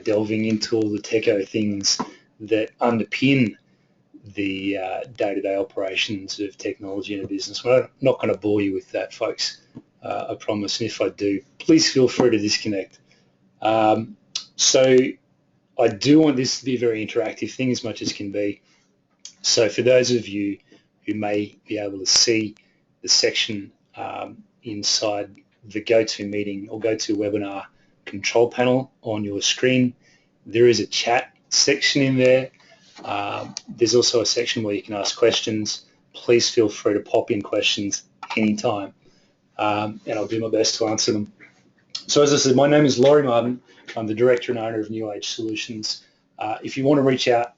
delving into all the techo things that underpin the day-to-day operations of technology in a business. Well, I'm not going to bore you with that, folks, I promise, and if I do, please feel free to disconnect. So I do want this to be a very interactive thing as much as can be. So for those of you who may be able to see the section inside the GoToMeeting or GoToWebinar control panel on your screen, there is a chat section in there. There's also a section where you can ask questions. Please feel free to pop in questions anytime, and I'll do my best to answer them. So as I said, my name is Laurie Martyn. I'm the Director and Owner of New Age Solutions. If you want to reach out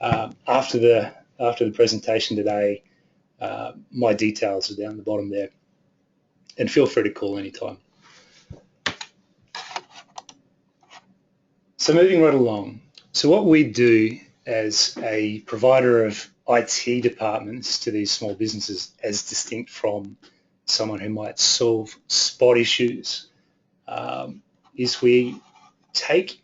after the presentation today, my details are down the bottom there, and feel free to call anytime. So moving right along. So what we do as a provider of IT departments to these small businesses, as distinct from someone who might solve spot issues, is we take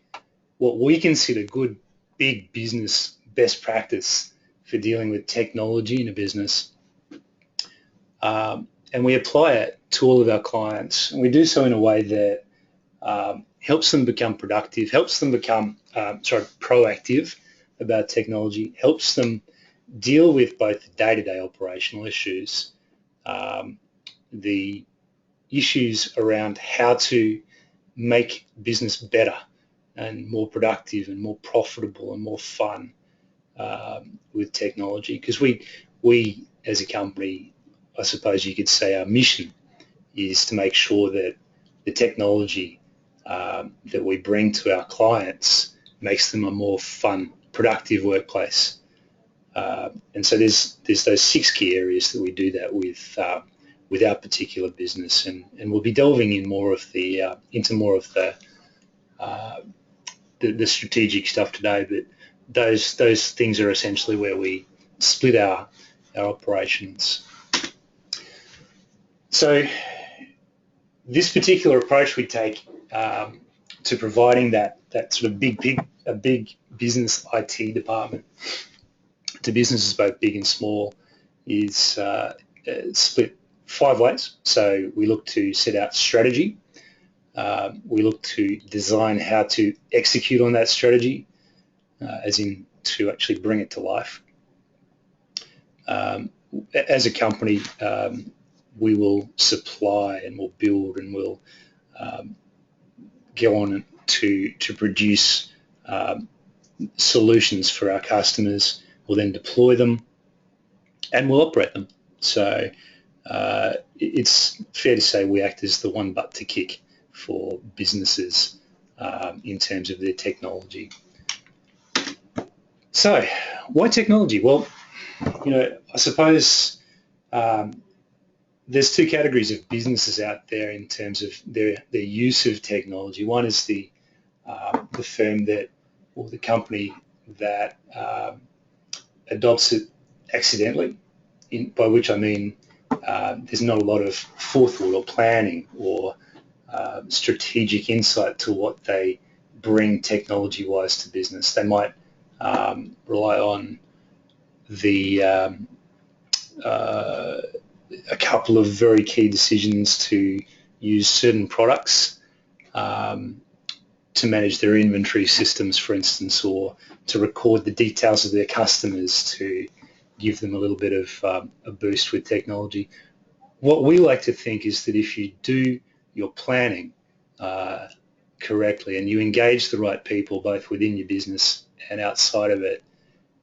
what we consider good big business best practice for dealing with technology in a business, and we apply it to all of our clients. And we do so in a way that helps them become productive, helps them become proactive about technology, helps them deal with both the day-to-day operational issues, the issues around how to make business better and more productive and more profitable and more fun with technology. Because we as a company, I suppose you could say our mission is to make sure that the technology that we bring to our clients makes them a more fun, productive workplace. And so there's those 6 key areas that we do that with our particular business, and we'll be delving in more of the into more of the strategic stuff today. But those things are essentially where we split our operations. So this particular approach we take to providing that sort of big business IT department to businesses both big and small is split 5 ways. So we look to set out strategy. We look to design how to execute on that strategy, as in to actually bring it to life. As a company, we will supply and we'll build and we'll go on to produce solutions for our customers. We'll then deploy them and we'll operate them. So it's fair to say we act as the one butt to kick for businesses in terms of their technology. So why technology? Well, I suppose there's 2 categories of businesses out there in terms of their use of technology. One is the firm that, or the company that adopts it accidentally, by which I mean there's not a lot of forethought or planning or strategic insight to what they bring technology-wise to business. They might rely on a couple of very key decisions to use certain products to manage their inventory systems, for instance, or to record the details of their customers to give them a little bit of a boost with technology. What we like to think is that if you do your planning correctly and you engage the right people both within your business and outside of it,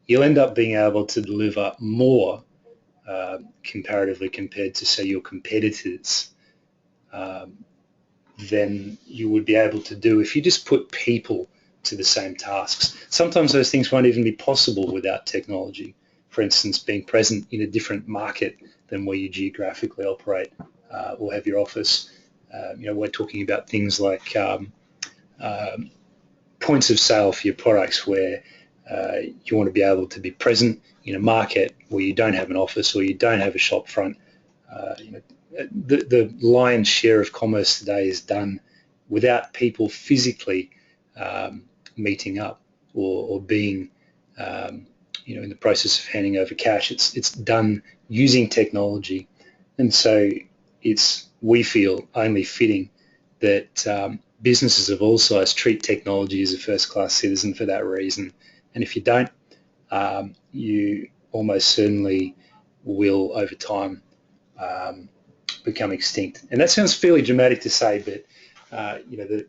you'll end up being able to deliver more comparatively compared to, say, your competitors than you would be able to do if you just put people to the same tasks. Sometimes those things won't even be possible without technology. For instance, being present in a different market than where you geographically operate or have your office. We're talking about things like points of sale for your products, where you want to be able to be present in a market where you don't have an office or you don't have a shop front. The lion's share of commerce today is done without people physically meeting up or being in the process of handing over cash. It's done using technology, and so we feel only fitting that businesses of all sizes treat technology as a first-class citizen for that reason. And if you don't, you almost certainly will, over time, become extinct. And that sounds fairly dramatic to say, but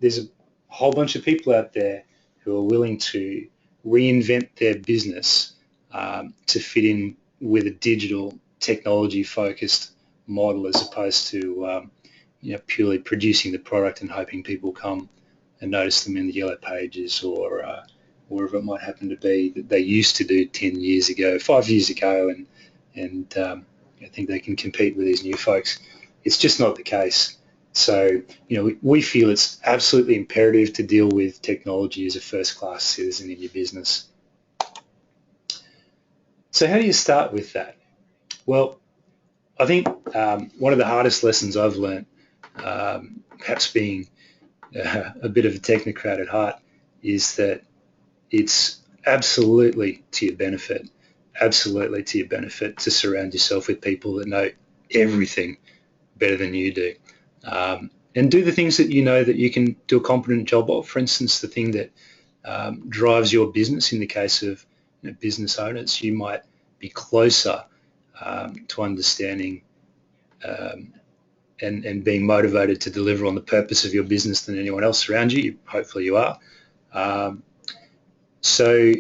there's a whole bunch of people out there who are willing to reinvent their business to fit in with a digital technology-focused model as opposed to purely producing the product and hoping people come and notice them in the yellow pages or wherever it might happen to be that they used to do 10 years ago, 5 years ago, and I think they can compete with these new folks. It's just not the case. So, we feel it's absolutely imperative to deal with technology as a first-class citizen in your business. So how do you start with that? Well, I think one of the hardest lessons I've learned, perhaps being a bit of a technocrat at heart, is that it's absolutely to your benefit to surround yourself with people that know everything better than you do. And do the things that you know that you can do a competent job of. For instance, the thing that drives your business. In the case of business owners, you might be closer to understanding and being motivated to deliver on the purpose of your business than anyone else around you. Hopefully you are. So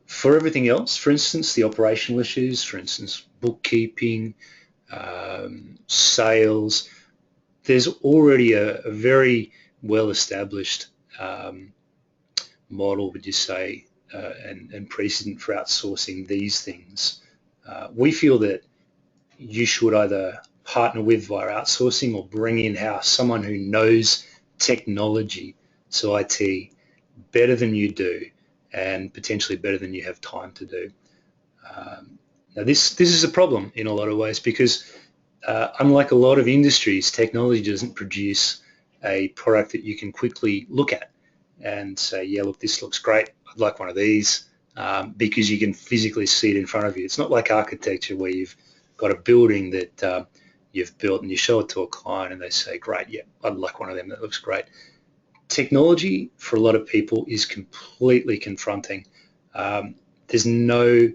for everything else, for instance, the operational issues, for instance, bookkeeping, sales, there's already a very well-established model, would you say, and precedent for outsourcing these things. We feel that you should either partner with via outsourcing or bring in-house someone who knows technology, so IT, better than you do and potentially better than you have time to do. Now this is a problem in a lot of ways because unlike a lot of industries, technology doesn't produce a product that you can quickly look at and say, yeah, look, this looks great. I'd like one of these because you can physically see it in front of you. It's not like architecture where you've got a building that you've built and you show it to a client and they say, great, yeah, I'd like one of them. That looks great. Technology for a lot of people is completely confronting. There's no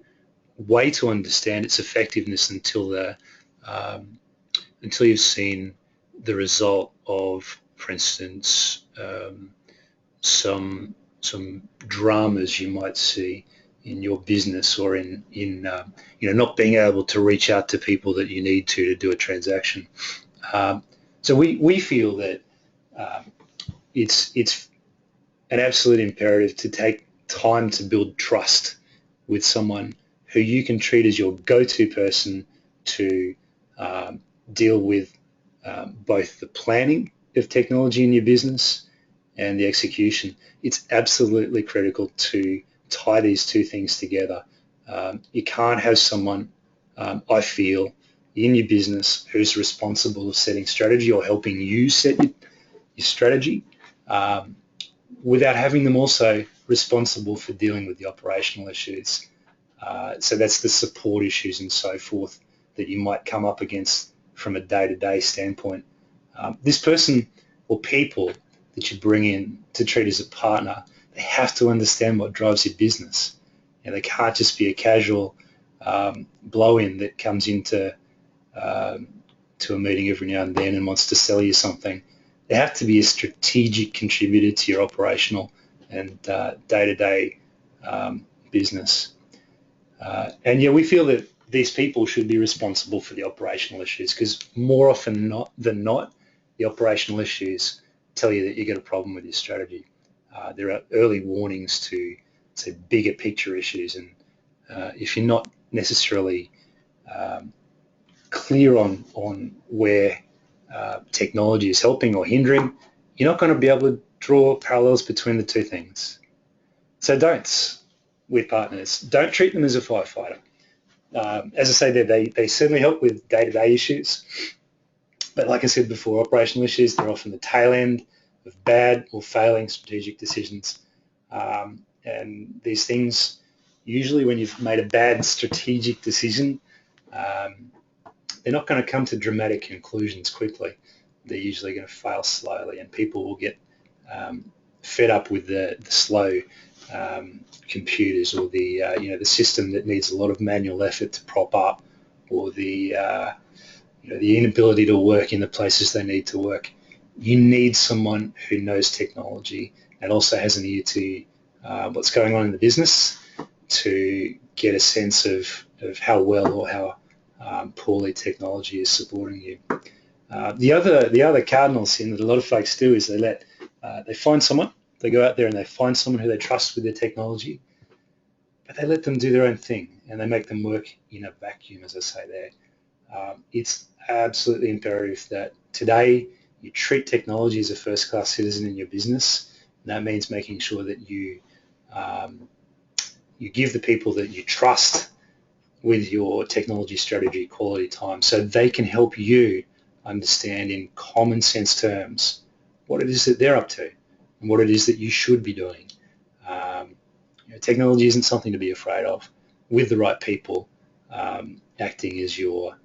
way to understand its effectiveness until you've seen the result of, for instance, some dramas you might see in your business or in not being able to reach out to people that you need to do a transaction. So we feel that it's an absolute imperative to take time to build trust with someone who you can treat as your go-to person to deal with both the planning of technology in your business and the execution. It's absolutely critical to tie these two things together. You can't have someone, I feel, in your business who's responsible of setting strategy or helping you set your strategy without having them also responsible for dealing with the operational issues. So that's the support issues and so forth that you might come up against from a day-to-day standpoint. This person or people that you bring in to treat as a partner, they have to understand what drives your business. And they can't just be a casual blow-in that comes into to a meeting every now and then and wants to sell you something. They have to be a strategic contributor to your operational and day-to-day business. And yeah, we feel that these people should be responsible for the operational issues because more often than not, the operational issues tell you that you've got a problem with your strategy. There are early warnings to bigger picture issues, and if you're not necessarily clear on where technology is helping or hindering, you're not going to be able to draw parallels between the two things. So don'ts with partners. Don't treat them as a firefighter. As I say, they certainly help with day-to-day issues. But like I said before, operational issues, they're often the tail end of bad or failing strategic decisions. And these things, usually when you've made a bad strategic decision, they're not going to come to dramatic conclusions quickly. They're usually going to fail slowly, and people will get fed up with the slow computers, or the system that needs a lot of manual effort to prop up, or the inability to work in the places they need to work. You need someone who knows technology and also has an ear to what's going on in the business, to get a sense of how well or how poorly technology is supporting you. The other cardinal sin that a lot of folks do is they find someone, they go out there and they find someone who they trust with their technology, but they let them do their own thing and they make them work in a vacuum, as I say there. It's absolutely imperative that today you treat technology as a first-class citizen in your business. And that means making sure that you give the people that you trust with your technology strategy quality time, so they can help you understand in common sense terms what it is that they're up to and what it is that you should be doing. Technology isn't something to be afraid of. With the right people acting as your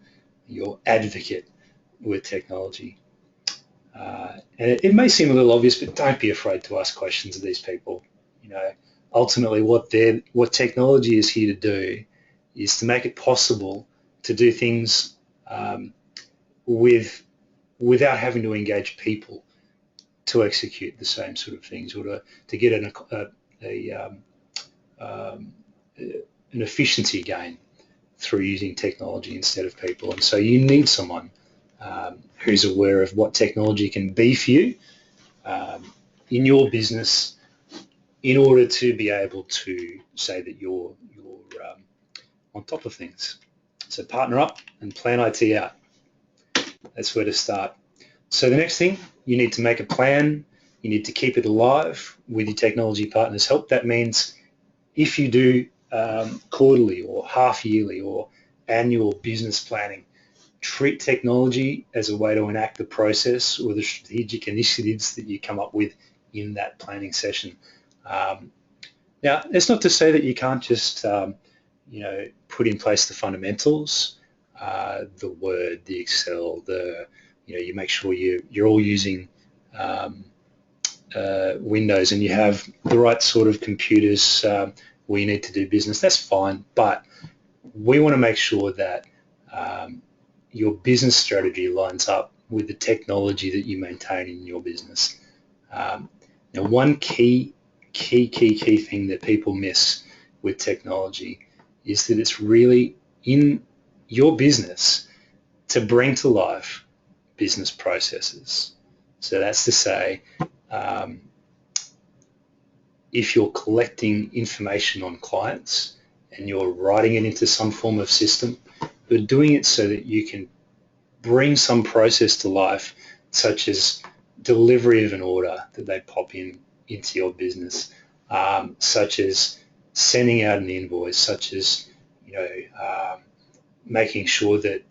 advocate with technology. And it may seem a little obvious, but don't be afraid to ask questions of these people. Ultimately what technology is here to do is to make it possible to do things without having to engage people to execute the same sort of things, or to get an efficiency gain through using technology instead of people. And so you need someone who's aware of what technology can be for you in your business, in order to be able to say that you're on top of things. So partner up and plan IT out. That's where to start. So the next thing, you need to make a plan. You need to keep it alive with your technology partner's help. That means if you do quarterly or half yearly or annual business planning, treat technology as a way to enact the process or the strategic initiatives that you come up with in that planning session. Now, it's not to say that you can't just put in place the fundamentals, the Word, the Excel, you make sure you're all using Windows and you have the right sort of computers where you need to do business. That's fine, but we want to make sure that your business strategy lines up with the technology that you maintain in your business. Now, one key thing that people miss with technology is that it's really in your business to bring to life business processes. So that's to say, if you're collecting information on clients and you're writing it into some form of system, you're doing it so that you can bring some process to life, such as delivery of an order that they pop into your business, such as sending out an invoice, such as making sure that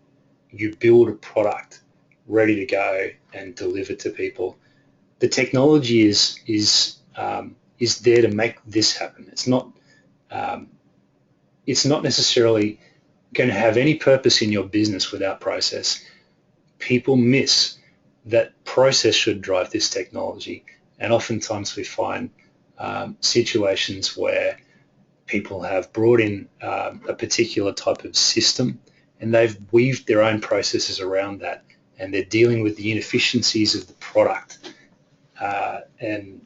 you build a product ready to go and deliver to people. The technology is there to make this happen. It's not necessarily going to have any purpose in your business without process. People miss that process should drive this technology, and oftentimes we find situations where people have brought in a particular type of system and they've weaved their own processes around that, and they're dealing with the inefficiencies of the product and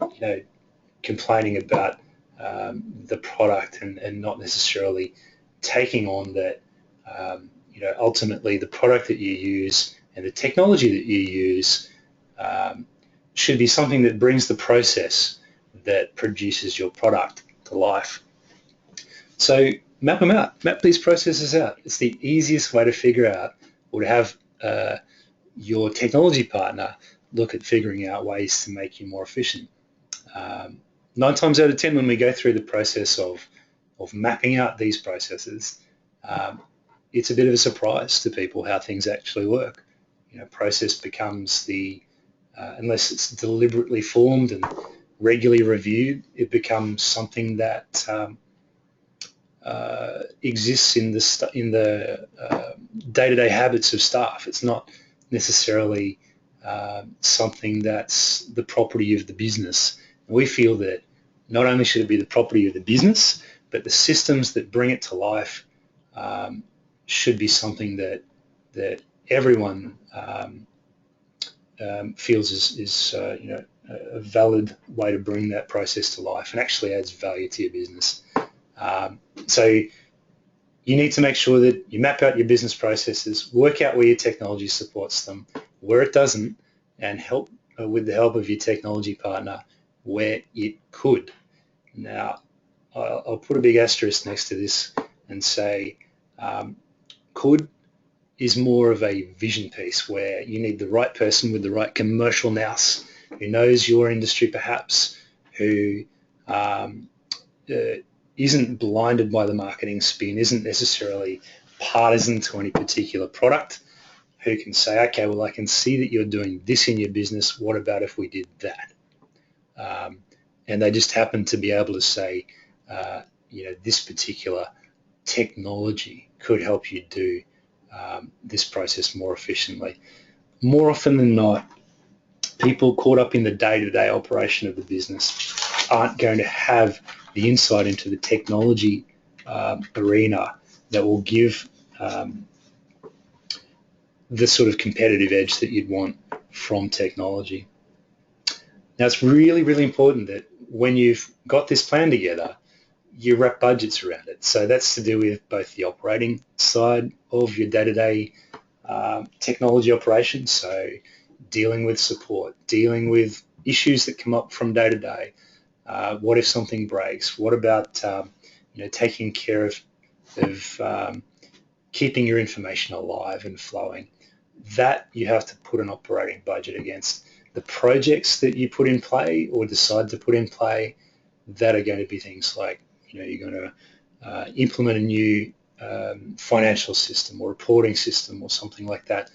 complaining about the product and not necessarily taking on that ultimately the product that you use and the technology that you use should be something that brings the process that produces your product to life. So map them out, map these processes out. It's the easiest way to figure out, or to have your technology partner look at figuring out ways to make you more efficient. 9 times out of 10, when we go through the process of mapping out these processes, it's a bit of a surprise to people how things actually work. Process becomes unless it's deliberately formed and regularly reviewed, it becomes something that exists in the day-to-day habits of staff. It's not necessarily something that's the property of the business. We feel that not only should it be the property of the business, but the systems that bring it to life should be something that everyone feels is a valid way to bring that process to life and actually adds value to your business. So you need to make sure that you map out your business processes, work out where your technology supports them, where it doesn't, and help with the help of your technology partner where it could. Now, I'll put a big asterisk next to this and say could is more of a vision piece where you need the right person with the right commercial nous who knows your industry perhaps, who isn't blinded by the marketing spin, isn't necessarily partisan to any particular product, who can say, okay, well, I can see that you're doing this in your business. What about if we did that? And they just happen to be able to say, this particular technology could help you do this process more efficiently. More often than not, people caught up in the day-to-day operation of the business aren't going to have the insight into the technology arena that will give the sort of competitive edge that you'd want from technology. Now, it's really, really important that when you've got this plan together, you wrap budgets around it. So that's to do with both the operating side of your day-to-day technology operations, so dealing with support, dealing with issues that come up from day to day. What if something breaks? What about taking care of keeping your information alive and flowing? That you have to put an operating budget against. The projects that you put in play or decide to put in play, that are going to be things like, you're going to implement a new financial system or reporting system or something like that.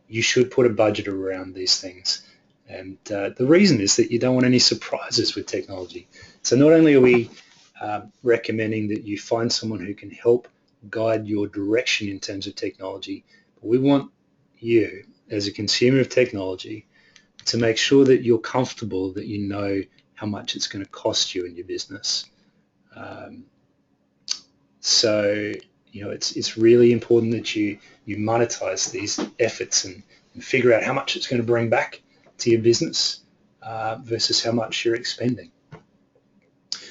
You should put a budget around these things. And the reason is that you don't want any surprises with technology. So not only are we recommending that you find someone who can help guide your direction in terms of technology, but we want you as a consumer of technology to make sure that you're comfortable, that you know how much it's going to cost you in your business. So it's really important that you monetize these efforts and figure out how much it's going to bring back to your business versus how much you're expending.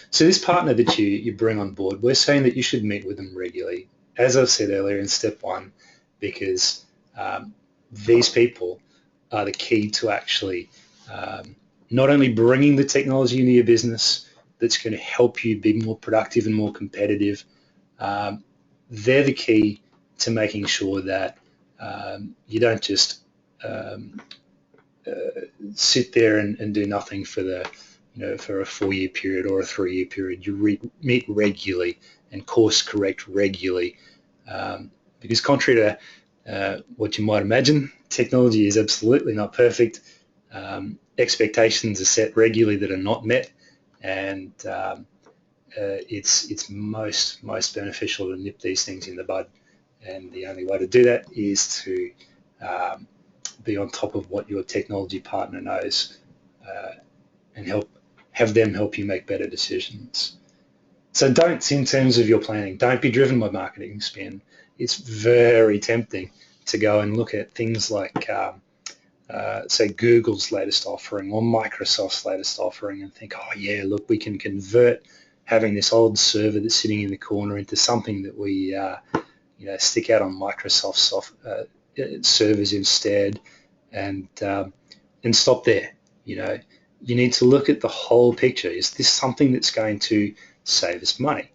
So this partner that you bring on board, we're saying that you should meet with them regularly, as I've said earlier in step one, because these people are the key to actually not only bringing the technology into your business that's going to help you be more productive and more competitive, they're the key to making sure that you don't just sit there and do nothing for for a 4-year period or a 3-year period. You meet regularly and course correct regularly, because contrary to what you might imagine, technology is absolutely not perfect. Expectations are set regularly that are not met, and it's most beneficial to nip these things in the bud. And the only way to do that is to be on top of what your technology partner knows and have them help you make better decisions. So don't, in terms of your planning, don't be driven by marketing spin. It's very tempting to go and look at things like, say, Google's latest offering or Microsoft's latest offering and think, oh yeah, look, we can convert having this old server that's sitting in the corner into something that we stick out on Microsoft servers instead, and stop there. You need to look at the whole picture. Is this something that's going to save us money?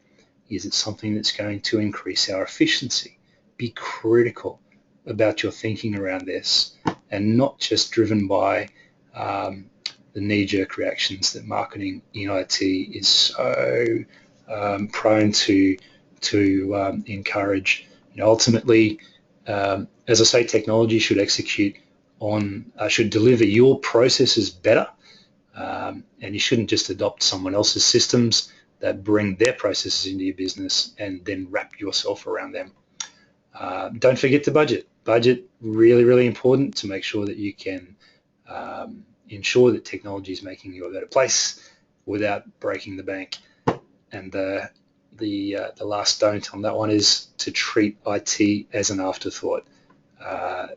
Is it something that's going to increase our efficiency? Be critical about your thinking around this and not just driven by the knee-jerk reactions that marketing in IT is so prone to encourage. Ultimately, as I say, technology should should deliver your processes better, And you shouldn't just adopt someone else's systems that bring their processes into your business and then wrap yourself around them. Don't forget to budget. Budget, really, really important to make sure that you can ensure that technology is making you a better place without breaking the bank. And the last don't on that one is to treat IT as an afterthought.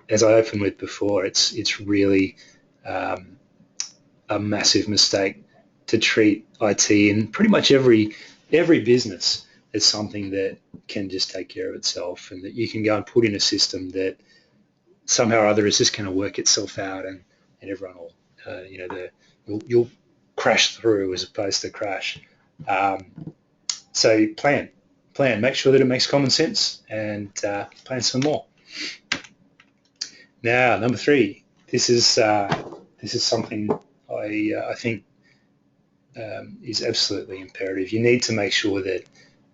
As I opened with before, it's really a massive mistake to treat IT in pretty much every business as something that can just take care of itself, and that you can go and put in a system that somehow or other is just going to work itself out, and everyone will, you'll crash through as opposed to crash. So plan, make sure that it makes common sense, and plan some more. Now, number 3, this is something I think is absolutely imperative. You need to make sure that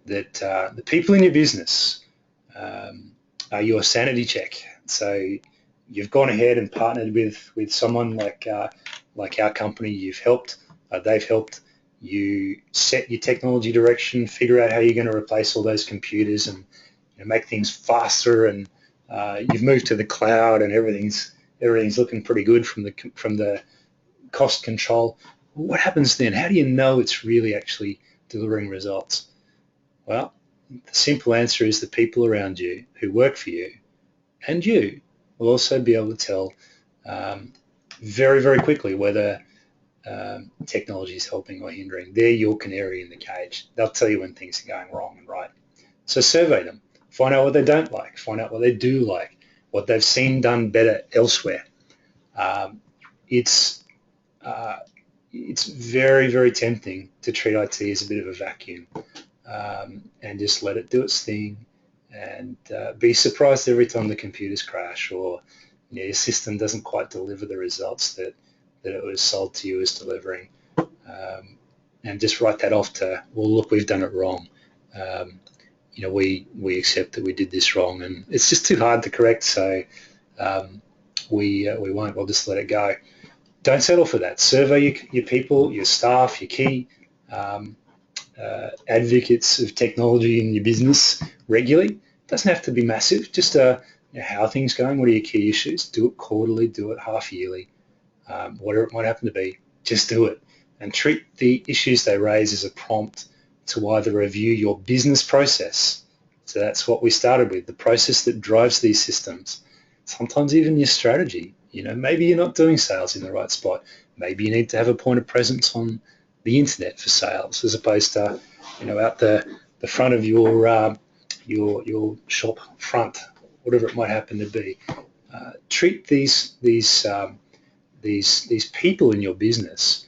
the people in your business are your sanity check. So you've gone ahead and partnered with someone like our company. You've helped, they've helped. You set your technology direction, figure out how you're going to replace all those computers and make things faster. And you've moved to the cloud, and everything's looking pretty good from the cost control. What happens then? How do you know it's really actually delivering results? Well, the simple answer is the people around you who work for you and you will also be able to tell very, very quickly whether technology is helping or hindering. They're your canary in the cage. They'll tell you when things are going wrong and right. So survey them. Find out what they don't like. Find out what they do like, what they've seen done better elsewhere. It's very, very tempting to treat IT as a bit of a vacuum and just let it do its thing, and be surprised every time the computers crash, or your system doesn't quite deliver the results that it was sold to you as delivering, and just write that off to, well, look, we've done it wrong. We accept that we did this wrong, and it's just too hard to correct, so we won't. We'll just let it go. Don't settle for that. Survey your people, your staff, your key advocates of technology in your business regularly. It doesn't have to be massive. Just how are things going? What are your key issues? Do it quarterly. Do it half yearly. Whatever it might happen to be, just do it. And treat the issues they raise as a prompt to either review your business process. So that's what we started with, the process that drives these systems. Sometimes even your strategy. Maybe you're not doing sales in the right spot. Maybe you need to have a point of presence on the internet for sales, as opposed to, out the front of your shop front, whatever it might happen to be. Treat these people in your business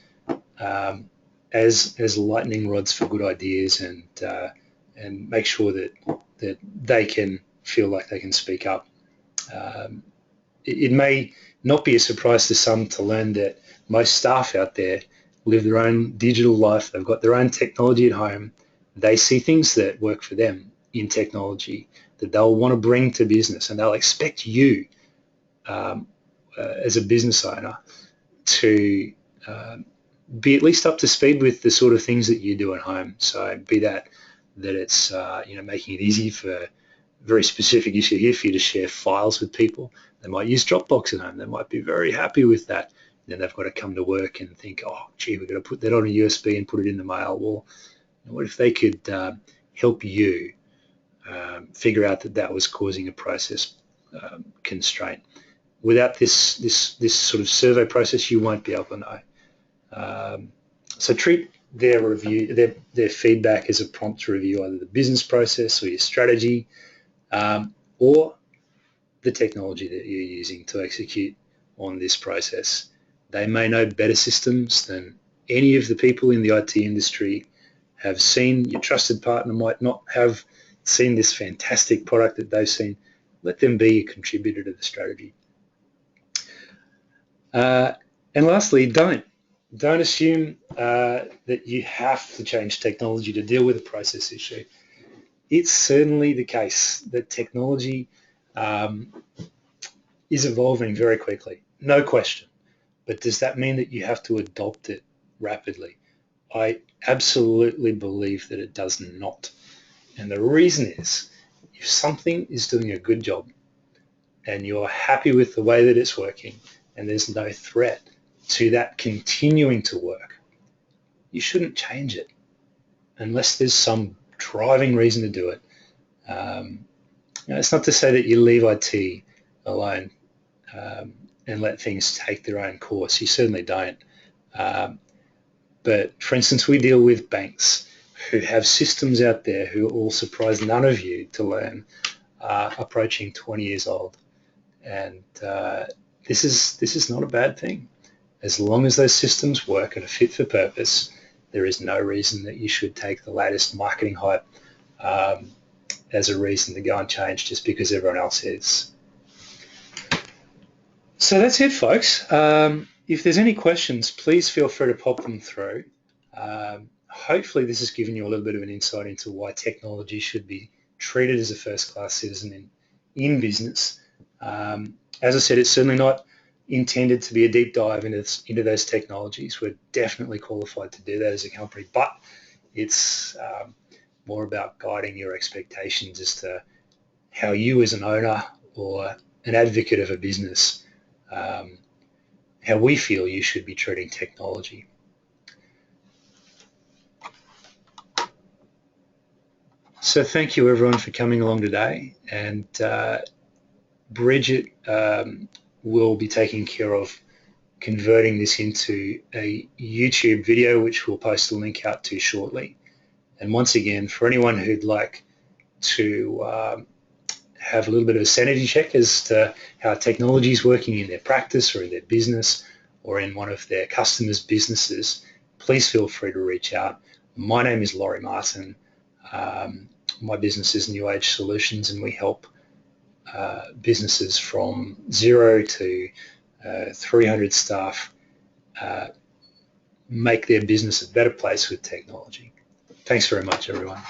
as lightning rods for good ideas, and make sure that they can feel like they can speak up. It may not be a surprise to some to learn that most staff out there live their own digital life. They've got their own technology at home. They see things that work for them in technology that they'll want to bring to business, and they'll expect you as a business owner to be at least up to speed with the sort of things that you do at home. So be that it's making it easy for a very specific issue here for you to share files with people. They might use Dropbox at home. They might be very happy with that. Then they've got to come to work and think, oh, gee, we've got to put that on a USB and put it in the mail. Well, what if they could help you figure out that was causing a process constraint? Without this sort of survey process, you won't be able to know. So treat their review, their feedback as a prompt to review either the business process or your strategy, or the technology that you're using to execute on this process. They may know better systems than any of the people in the IT industry have seen. Your trusted partner might not have seen this fantastic product that they've seen. Let them be a contributor to the strategy. And lastly, don't assume that you have to change technology to deal with a process issue. It's certainly the case that technology is evolving very quickly, no question. but does that mean that you have to adopt it rapidly? I absolutely believe that it does not. And the reason is, if something is doing a good job and you're happy with the way that it's working and there's no threat to that continuing to work, you shouldn't change it unless there's some driving reason to do it. It's not to say that you leave IT alone and let things take their own course. You certainly don't. But for instance, we deal with banks who have systems out there who will surprise none of you to learn approaching 20 years old. And this is not a bad thing. As long as those systems work and are fit for purpose, there is no reason that you should take the latest marketing hype as a reason to go and change just because everyone else is. So that's it, folks. If there's any questions, please feel free to pop them through. Hopefully this has given you a little bit of an insight into why technology should be treated as a first-class citizen in business. As I said, it's certainly not intended to be a deep dive into those technologies. We're definitely qualified to do that as a company, but it's more about guiding your expectations as to how you as an owner or an advocate of a business, how we feel you should be treating technology. So thank you everyone for coming along today, and Bridget will be taking care of converting this into a YouTube video, which we'll post a link out to shortly. And once again, for anyone who'd like to have a little bit of a sanity check as to how technology is working in their practice or in their business or in one of their customers' businesses, please feel free to reach out. My name is Laurie Martyn. My business is New Age Solutions, and we help businesses from 0 to 300 staff make their business a better place with technology. Thanks very much, everyone.